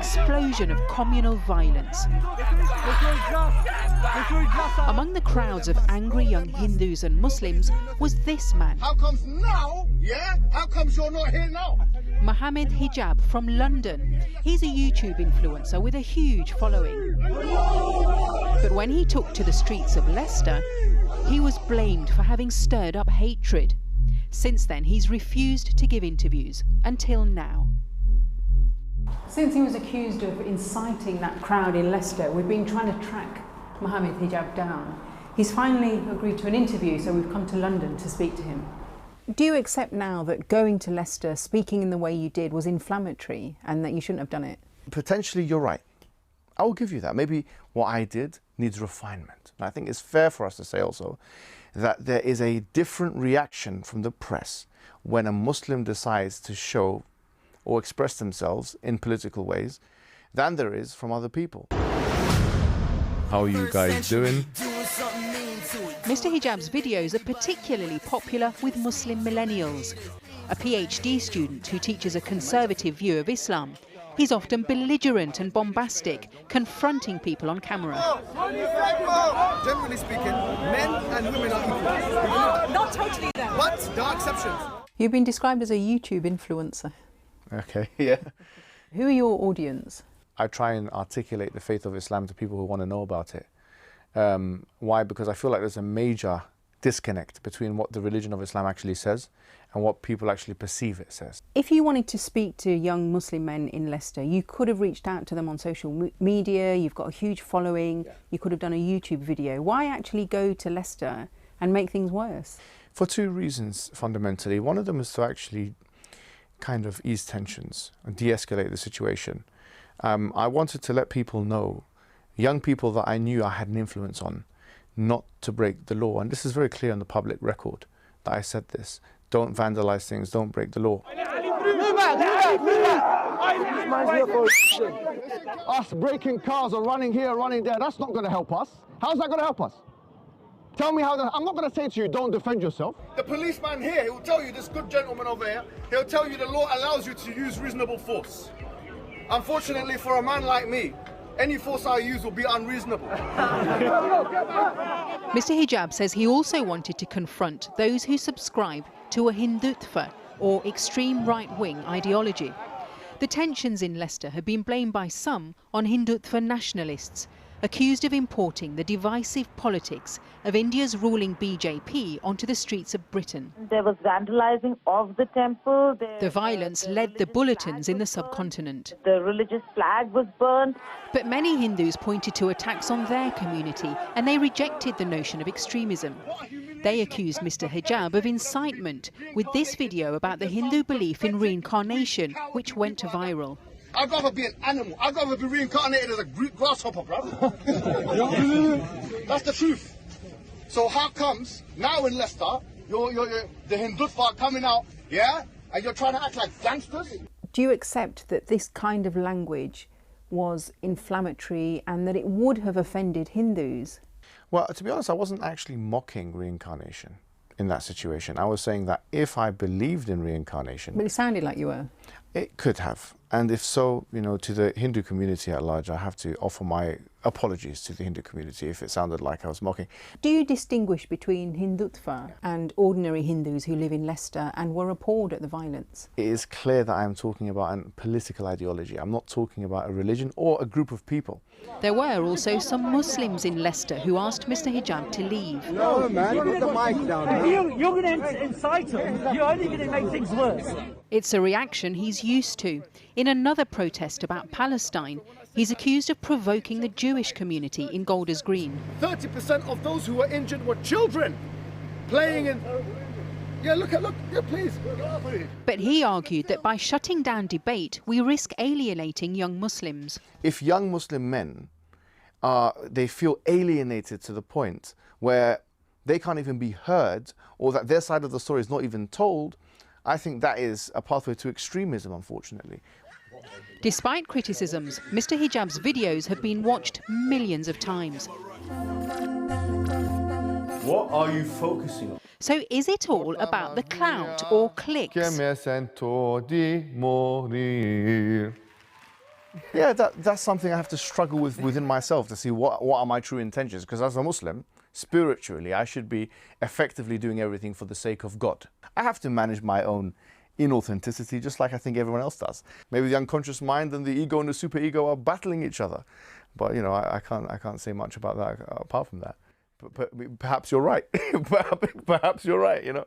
explosion of communal violence. Among the crowds of angry young Hindus and Muslims was this man. How comes now? Yeah? How comes you're not here now? Mohammed Hijab from London. He's a YouTube influencer with a huge following. But when he took to the streets of Leicester, he was blamed for having stirred up hatred. Since then, he's refused to give interviews, until now. Since he was accused of inciting that crowd in Leicester, we've been trying to track Mohammed Hijab down. He's finally agreed to an interview, so we've come to London to speak to him. Do you accept now that going to Leicester, speaking in the way you did, was inflammatory and that you shouldn't have done it? Potentially, you're right. I will give you that. Maybe what I did needs refinement. And I think it's fair for us to say also that there is a different reaction from the press when a Muslim decides to show or express themselves in political ways than there is from other people. How are you guys doing? Mr. Hijab's videos are particularly popular with Muslim millennials. A PhD student who teaches a conservative view of Islam. He's often belligerent and bombastic, confronting people on camera. Generally speaking, men and women are equal. Not totally then. But there are exceptions. You've been described as a YouTube influencer. Okay, yeah. Who are your audience? I try and articulate the faith of Islam to people who want to know about it. Why? Because I feel like there's a major disconnect between what the religion of Islam actually says and what people actually perceive it says. If you wanted to speak to young Muslim men in Leicester, you could have reached out to them on social media, you've got a huge following, you could have done a YouTube video. Why actually go to Leicester and make things worse? For two reasons, fundamentally. One of them is to actually kind of ease tensions and de-escalate the situation. I wanted to let people know, young people that I knew I had an influence on, not to break the law. And this is very clear on the public record that I said this. Don't vandalize things, don't break the law. Us breaking cars or running here, running there, that's not going to help us. How's that going to help us? Tell me how I'm not going to say to you, don't defend yourself. The policeman here, he will tell you, this good gentleman over here, he'll tell you the law allows you to use reasonable force. Unfortunately, for a man like me, any force I use will be unreasonable. Mr. Hijab says he also wanted to confront those who subscribe to a Hindutva, or extreme right-wing ideology. The tensions in Leicester have been blamed by some on Hindutva nationalists, accused of importing the divisive politics of India's ruling BJP onto the streets of Britain. There was vandalizing of the temple. The violence led the bulletins in the subcontinent. The religious flag was burned. But many Hindus pointed to attacks on their community and they rejected the notion of extremism. They accused Mr. Hijab of incitement with this video about the Hindu belief in reincarnation, which went viral. I'd rather be an animal. I'd rather be reincarnated as a grasshopper, bro. That's the truth. So how comes now in Leicester, the Hindutva are coming out, yeah, and you're trying to act like gangsters? Do you accept that this kind of language was inflammatory and that it would have offended Hindus? Well, to be honest, I wasn't actually mocking reincarnation in that situation. I was saying that if I believed in reincarnation... But it sounded like you were. It could have. And if so, you know, to the Hindu community at large, I have to offer my apologies to the Hindu community if it sounded like I was mocking. Do you distinguish between Hindutva and ordinary Hindus who live in Leicester and were appalled at the violence? It is clear that I am talking about a political ideology. I'm not talking about a religion or a group of people. There were also some Muslims in Leicester who asked Mr. Hijab to leave. No, man, put the mic down. You're going to incite them. You're only going to make things worse. It's a reaction he's used to. In another protest about Palestine, he's accused of provoking the Jewish community in Golders Green. 30% of those who were injured were children playing in... Yeah, look, yeah, please. But he argued that by shutting down debate, we risk alienating young Muslims. If young Muslim men, they feel alienated to the point where they can't even be heard or that their side of the story is not even told, I think that is a pathway to extremism, unfortunately. Despite criticisms, Mr. Hijab's videos have been watched millions of times. What are you focusing on? So is it all about the clout or clicks? Yeah, that's something I have to struggle with within myself to see what are my true intentions. Because as a Muslim, spiritually, I should be effectively doing everything for the sake of God. I have to manage my own inauthenticity, just like I think everyone else does. Maybe the unconscious mind and the ego and the superego are battling each other, but you know, I can't say much about that apart from that. But perhaps you're right. Perhaps you're right. You know.